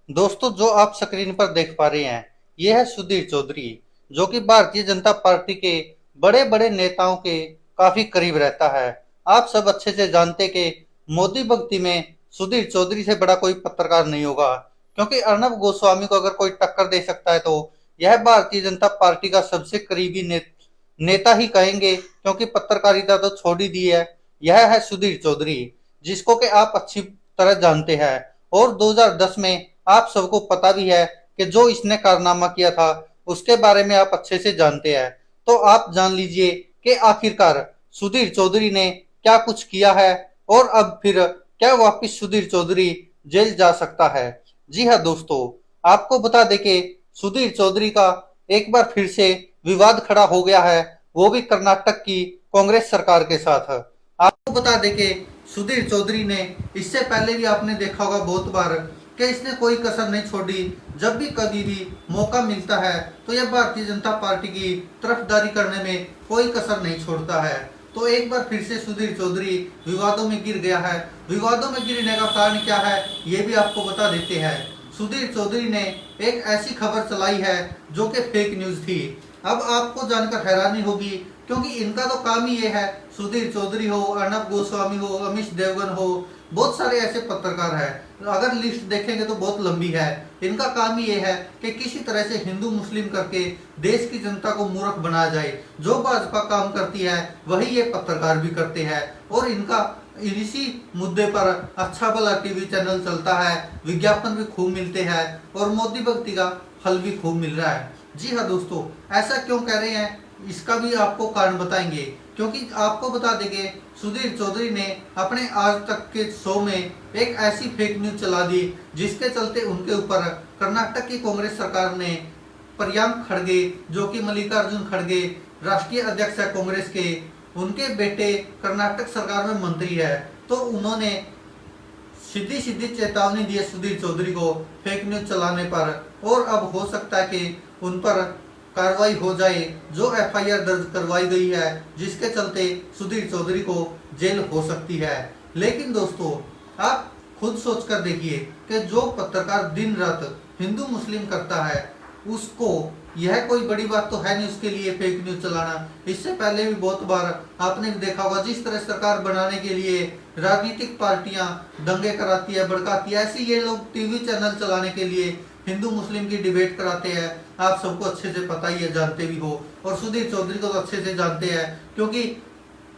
दोस्तों, जो आप स्क्रीन पर देख पा रहे हैं, ये है सुधीर चौधरी, जो कि भारतीय जनता पार्टी के बड़े बड़े नेताओं के काफी करीब रहता है। आप सब अच्छे से जानते कि मोदी भक्ति में सुधीर चौधरी से बड़ा कोई पत्रकार नहीं होगा, क्योंकि अर्नब गोस्वामी को अगर कोई टक्कर दे सकता है तो यह भारतीय जनता पार्टी का सबसे करीबी नेता ही कहेंगे, क्योंकि पत्रकारिता तो छोड़ ही दी है। यह है सुधीर चौधरी, जिसको कि आप अच्छी तरह जानते हैं। और 2010 में आप सबको पता भी है कि जो इसने कारनामा किया था उसके बारे में आप अच्छे से जानते हैं। तो आप जान लीजिए कि आखिरकार सुधीर चौधरी ने क्या कुछ किया है, और अब फिर क्या वापिस सुधीर चौधरी जेल जा सकता है। जी हाँ दोस्तों, आपको बता दें कि सुधीर चौधरी का एक बार फिर से विवाद खड़ा हो गया है, वो भी कर्नाटक की कांग्रेस सरकार के साथ। आपको बता दें कि सुधीर चौधरी ने इससे पहले भी आपने देखा होगा बहुत बार कि इसने कोई कसर नहीं छोड़ी। जब भी कभी भी मौका मिलता है तो यह भारतीय जनता पार्टी की तरफदारी करने में कोई कसर नहीं छोड़ता है। तो एक बार फिर से सुधीर चौधरी विवादों में गिर गया है। विवादों में गिरने का कारण क्या है, ये भी आपको बता देते हैं। सुधीर चौधरी ने एक ऐसी खबर चलाई है जो कि फेक न्यूज थी। अब आपको जानकर हैरानी होगी, क्योंकि इनका तो काम ही ये है। सुधीर चौधरी हो, अर्नब गोस्वामी हो, अमिश देवगन हो, बहुत सारे ऐसे पत्रकार हैं। अगर लिस्ट देखेंगे तो बहुत लंबी है। इनका काम ही ये है कि किसी तरह से हिंदू मुस्लिम करके देश की जनता को मूर्ख बनाया जाए। जो भाजपा काम करती है वही ये पत्रकार भी करते हैं। और इनका इसी मुद्दे पर अच्छा भला टीवी चैनल चलता है, विज्ञापन भी खूब मिलते हैं, और मोदी भक्ति का फल भी खूब मिल रहा है। जी हाँ दोस्तों, ऐसा क्यों कह रहे हैं इसका भी आपको कारण बताएंगे। क्योंकि आपको बता देंगे, सुधीर चौधरी ने अपने आज तक के शो में एक ऐसी फेक न्यूज चला दी जिसके चलते उनके ऊपर कर्नाटक की कांग्रेस सरकार ने प्रियंक खड़गे, जो कि मल्लिकार्जुन खड़गे राष्ट्रीय अध्यक्ष है कांग्रेस के, उनके बेटे कर्नाटक सरकार में मंत्री है, तो उन्होंने सीधी सीधी चेतावनी दी है सुधीर चौधरी को फेक न्यूज चलाने पर। और अब हो सकता है कि उन पर कार्रवाई हो जाए, जो एफआईआर दर्ज करवाई गई है, जिसके चलते सुधीर चौधरी को जेल हो सकती है। लेकिन दोस्तों, आप खुद सोच कर देखिए कि जो पत्रकार दिन रात हिंदू मुस्लिम करता है, उसको यह कोई बड़ी बात तो है नहीं उसके लिए फेक न्यूज चलाना। इससे पहले भी बहुत बार आपने देखा होगा, जिस तरह सरकार बनाने के लिए राजनीतिक पार्टियां दंगे कराती है, भड़काती है, ऐसे ये लोग टीवी चैनल चलाने के लिए हिंदू मुस्लिम की डिबेट कराते हैं। आप सबको अच्छे से पता ही है, जानते भी हो, और सुधीर चौधरी को तो अच्छे से जानते हैं, क्योंकि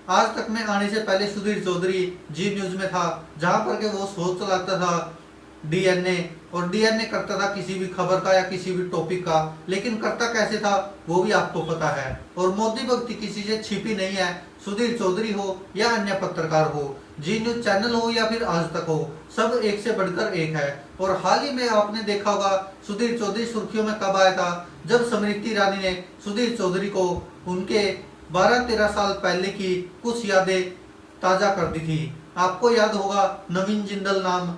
आज तक में आने से पहले सुधीर चौधरी जी न्यूज में था, जहां पर के वो शो चलाता था डीएनए, और डीएनए करता था किसी भी खबर का या किसी भी टॉपिक का। लेकिन करता कैसे था वो भी आपको पता है। और मोदी भक्ति किसी से छिपी नहीं है, सुधीर चौधरी हो या अन्य पत्रकार हो, जी न्यूज चैनल हो या फिर आज तक हो, सब एक से बढ़कर एक है। और हाल ही में आपने देखा होगा, सुधीर चौधरी सुर्खियों में कब आया था, जब स्मृति ईरानी ने सुधीर चौधरी को उनके 12-13 साल पहले की कुछ यादें ताजा कर दी थी। आपको याद होगा, नवीन जिंदल नाम,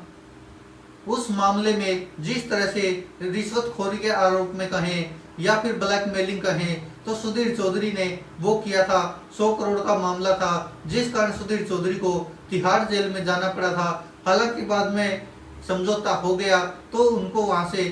उस मामले में जिस तरह से रिश्वतखोरी के आरोप में कहें या फिर ब्लैकमेलिंग कहें, तो सुधीर चौधरी ने वो किया था। 100 करोड़ का मामला था, जिस कारण सुधीर चौधरी को तिहाड़ जेल में जाना पड़ा था। हालांकि बाद में समझौता हो गया तो उनको वहां से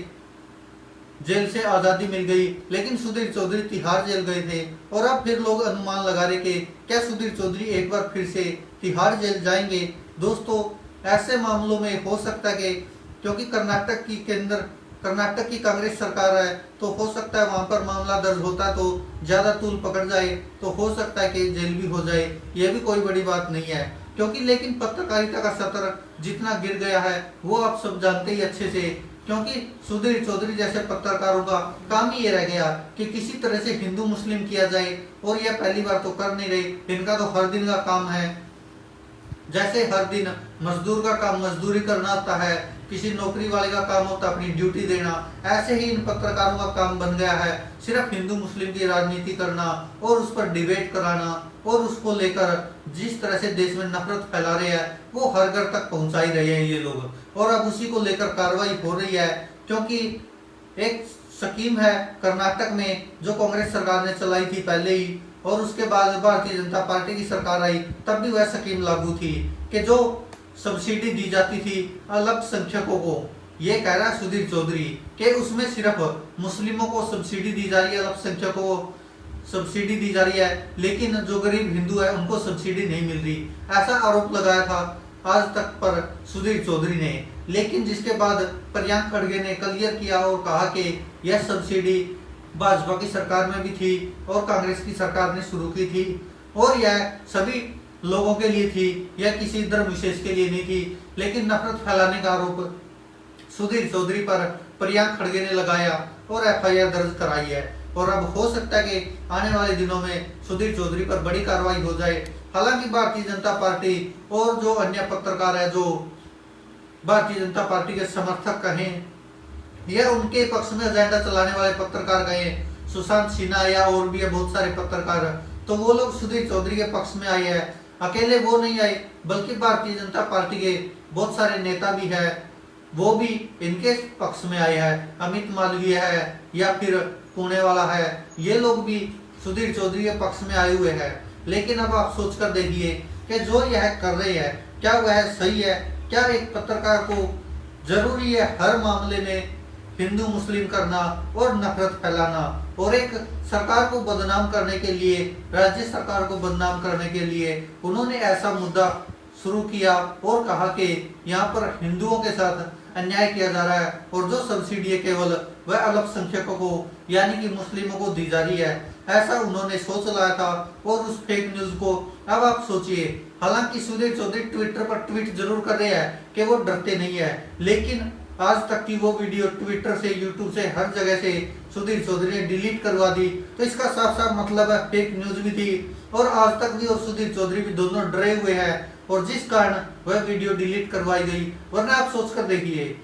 जेल से आजादी मिल गई, लेकिन सुधीर चौधरी तिहाड़ जेल गए थे। और अब फिर लोग अनुमान लगा रहे कि क्या सुधीर चौधरी एक बार फिर से तिहाड़ जेल जाएंगे। दोस्तों, ऐसे मामलों में हो सकता है कि, क्योंकि कर्नाटक की कांग्रेस सरकार है, तो हो सकता है वहां पर मामला दर्ज होता है तो ज्यादा तूल पकड़ जाए, तो हो सकता है कि जेल भी हो जाए। ये भी कोई बड़ी बात नहीं है, क्योंकि लेकिन पत्रकारिता का स्तर जितना गिर गया है वो आप सब जानते ही अच्छे से। क्योंकि सुधीर चौधरी जैसे पत्रकारों का काम ही ये रह गया कि किसी तरह से हिंदू मुस्लिम किया जाए, और यह पहली बार तो कर नहीं रहे, इनका तो हर दिन का काम है। जैसे हर दिन मजदूर का काम मजदूरी करना होता है, किसी नौकरी वाले का काम होता है अपनी ड्यूटी देना, ऐसे ही इन पत्रकारों का काम बन गया है सिर्फ हिंदू मुस्लिम की राजनीति करना और उस पर डिबेट कराना, और उसको लेकर जिस तरह से देश में नफरत फैला रहे हैं वो हर घर तक पहुंचा ही रहे हैं ये लोग। और अब उसी को लेकर कार्रवाई हो रही है, क्योंकि एक स्कीम है कर्नाटक में जो कांग्रेस सरकार ने चलाई थी पहले ही, और उसके बाद भारतीय जनता पार्टी की सरकार आई तब भी वह स्कीम लागू थी कि जो सब्सिडी दी जाती थी अल्पसंख्यकों को, ये कह रहा है सुधीर चौधरी कि उसमें सिर्फ मुस्लिमों को सब्सिडी दी जा रही है, अल्पसंख्यकों को सब्सिडी दी जा रही है, लेकिन जो गरीब हिंदू है उनको सब्सिडी नहीं मिल रही। ऐसा आरोप लगाया था आज तक पर सुधीर चौधरी ने, लेकिन जिसके बाद प्रियंक खड़गे ने क्लियर किया और कहा कि यह सब्सिडी भाजपा की सरकार में भी थी और कांग्रेस की सरकार ने शुरू की थी और यह सभी लोगों के लिए थी, यह किसी धर्म विशेष के लिए नहीं थी। लेकिन नफरत फैलाने का आरोप सुधीर चौधरी पर प्रियंक खड़गे ने लगाया और एफआईआर दर्ज कराई है। और अब हो सकता है कि आने वाले दिनों में सुधीर चौधरी पर बड़ी कार्रवाई हो जाए। हालांकि भारतीय जनता पार्टी और जो अन्य पत्रकार है, जो भारतीय जनता पार्टी के समर्थक कहें या उनके पक्ष में एजेंडा चलाने वाले पत्रकार कहें, सुशांत सिन्हा या और भी बहुत सारे पत्रकार, तो वो लोग सुधीर चौधरी के पक्ष में आए हैं। अकेले वो नहीं आए, बल्कि भारतीय जनता पार्टी के बहुत सारे नेता भी है, वो भी इनके पक्ष में आए हैं। अमित मालवीय है या फिर पुणे वाला है, ये लोग भी सुधीर चौधरी के पक्ष में आए हुए हैं। लेकिन अब आप सोच कर देखिए कि जो यह कर रहे हैं क्या वह सही है? क्या एक पत्रकार को जरूरी है हर मामले में हिंदू मुस्लिम करना और नफरत फैलाना, और एक सरकार को बदनाम करने के लिए, राज्य सरकार को बदनाम करने के लिए उन्होंने ऐसा मुद्दा शुरू किया और कहा कि यहाँ पर हिंदुओं के साथ अन्याय किया जा रहा है और जो सब्सिडी है केवल वह अल्पसंख्यकों को यानी कि मुस्लिमों को दी जा रही है। ऐसा उन्होंने सोच लाया था और उस फेक न्यूज को अब आप सोचिए। हालांकि सुधीर चौधरी ट्विटर पर ट्वीट जरूर कर रहे हैं कि वो डरते नहीं है, लेकिन आज तक की वो वीडियो ट्विटर से, यूट्यूब से, हर जगह से सुधीर चौधरी ने डिलीट करवा दी। तो इसका साफ साफ मतलब है फेक न्यूज भी थी और आज तक भी और सुधीर चौधरी भी दोनों डरे हुए हैं और जिस कारण वह वीडियो डिलीट करवाई गई। वरना आप सोच कर देखिए,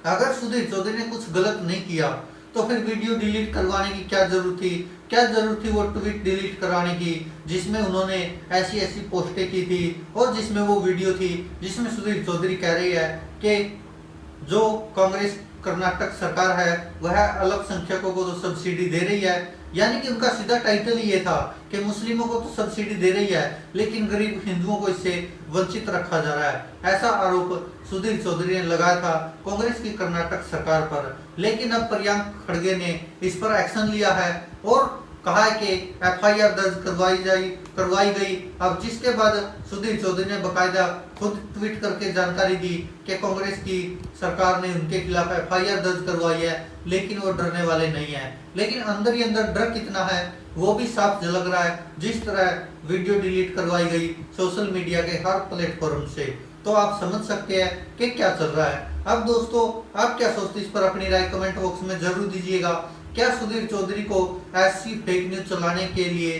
अगर सुधीर चौधरी ने कुछ गलत नहीं किया तो फिर वीडियो डिलीट करवाने की क्या जरूरत थी? क्या जरूरत थी वो ट्वीट डिलीट कराने की जिसमें उन्होंने ऐसी ऐसी पोस्टें की थी और जिसमें वो वीडियो थी जिसमें सुधीर चौधरी कह रही है कि जो कांग्रेस कर्नाटक सरकार है वह अल्पसंख्यकों को तो सब्सिडी दे रही है, यानी कि उनका सीधा टाइटल ही ये था कि मुस्लिमों को तो सब्सिडी दे रही है लेकिन गरीब हिंदुओं को इससे वंचित रखा जा रहा है। ऐसा आरोप सुधीर चौधरी ने लगाया था कांग्रेस की कर्नाटक सरकार पर। लेकिन अब प्रियंक खड़गे ने इस पर एक्शन लिया है और कहा है कि एफआईआर दर्ज करवाई गई। अब जिसके बाद सुधीर चौधरी ने बकायदा खुद ट्वीट करके जानकारी दी कि कांग्रेस की सरकार ने उनके खिलाफ एफआईआर दर्ज करवाई है, लेकिन वो डरने वाले नहीं है। लेकिन अंदर ही अंदर डर कितना है वो भी साफ झलक रहा है जिस तरह वीडियो डिलीट करवाई गई सोशल मीडिया के हर प्लेटफॉर्म से। तो आप समझ सकते हैं कि क्या चल रहा है। अब दोस्तों आप क्या सोचते हैं, इस पर अपनी राय कमेंट बॉक्स में जरूर दीजिएगा। क्या सुधीर चौधरी को ऐसी फेक न्यूज चलाने के लिए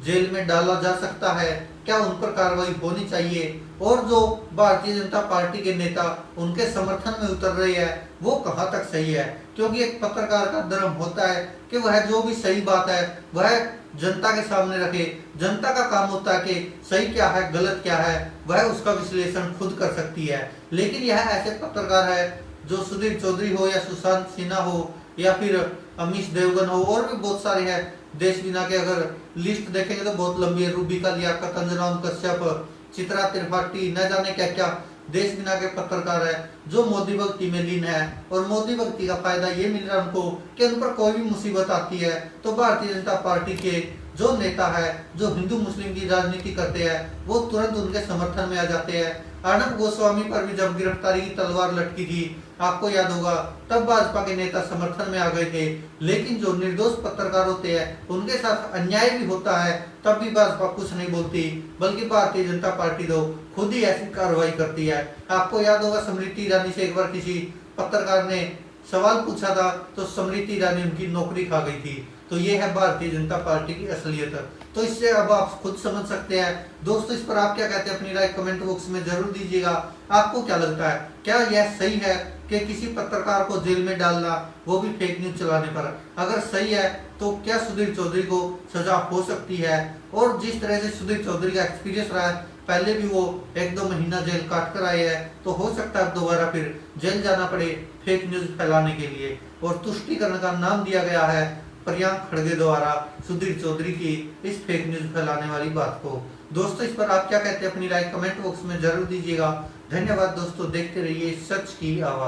जेल में डाला जा सकता है? क्या उन पर कार्रवाई होनी चाहिए? और जो भारतीय जनता पार्टी के नेता उनके समर्थन में उतर रहे हैं वो कहाँ तक सही है? क्योंकि एक पत्रकार का धर्म होता है कि वह जो भी सही बात है वह जनता के सामने रखे। जनता का काम होता है कि सही क्या है गलत क्या है वह उसका विश्लेषण खुद कर सकती है। लेकिन यह ऐसे पत्रकार है जो सुधीर चौधरी हो या सुशांत सिन्हा हो या फिर अमीश देवगन हो और भी बहुत सारे हैं देश बिना के, अगर लिस्ट देखेंगे तो बहुत लंबी है। रूबिका लियाकत, अंजनाम कश्यप, चित्रा त्रिपाठी, न जाने क्या क्या देश बिना के पत्रकार है जो मोदी भक्ति में लीन है। और मोदी भक्ति का फायदा ये मिल रहा है उनको कि उन पर कोई भी मुसीबत आती है तो भारतीय जनता पार्टी के जो नेता है जो हिंदू मुस्लिम की राजनीति करते हैं वो तुरंत उनके समर्थन में आ जाते हैं। अर्णब गोस्वामी पर भी जब गिरफ्तारी की तलवार लटकी थी आपको याद होगा, तब भाजपा के नेता समर्थन में आ गए थे। लेकिन जो निर्दोष पत्रकार होते हैं उनके साथ अन्याय भी होता है तब भी भाजपा कुछ नहीं बोलती, बल्कि भारतीय जनता पार्टी तो खुद ही ऐसी कार्रवाई करती है। आपको याद होगा स्मृति ईरानी से एक बार किसी पत्रकार ने सवाल पूछा था तो स्मृति ईरानी उनकी नौकरी खा गई थी। तो ये है भारतीय जनता पार्टी की असलियत। तो इससे अब आप खुद समझ सकते हैं। दोस्तों इस पर आप क्या कहते हैं अपनी राय कमेंट बॉक्स में जरूर दीजिएगा। आपको क्या लगता है, क्या यह सही है कि किसी पत्रकार को जेल में डालना वो भी फेक न्यूज चलाने पर? अगर सही है तो क्या सुधीर चौधरी को सजा हो सकती है? और जिस तरह से सुधीर चौधरी का एक्सपीरियंस रहा है, पहले भी वो 1-2 महीना जेल काट कर आए हैं, तो हो सकता है दोबारा फिर जेल जाना पड़े फेक न्यूज फैलाने के लिए। और तुष्टिकरण का नाम दिया गया है प्रियंक खड़गे द्वारा सुधीर चौधरी की इस फेक न्यूज फैलाने वाली बात को। दोस्तों इस पर आप क्या कहते हैं अपनी राय कमेंट बॉक्स में जरूर दीजिएगा। धन्यवाद दोस्तों, देखते रहिए सच की आवाज।